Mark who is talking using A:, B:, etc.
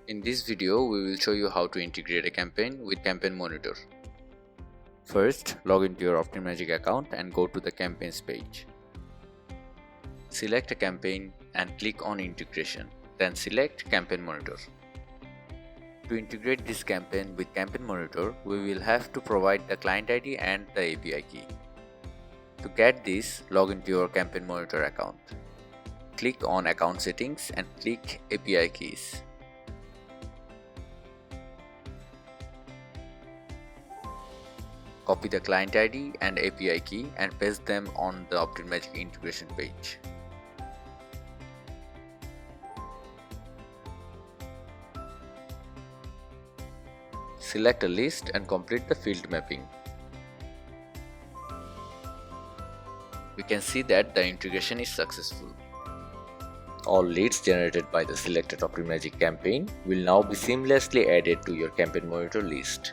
A: In this video, we will show you how to integrate a campaign with Campaign Monitor. First, log into your OptinMagic account and go to the Campaigns page. Select a campaign and click on Integration, then select Campaign Monitor. To integrate this campaign with Campaign Monitor, we will have to provide the client ID and the API key. To get this, log into your Campaign Monitor account. Click on Account Settings and click API Keys. Copy the client ID and API key and paste them on the OptinMagic integration page. Select a list and complete the field mapping. We can see that the integration is successful. All leads generated by the selected OptinMagic campaign will now be seamlessly added to your Campaign Monitor list.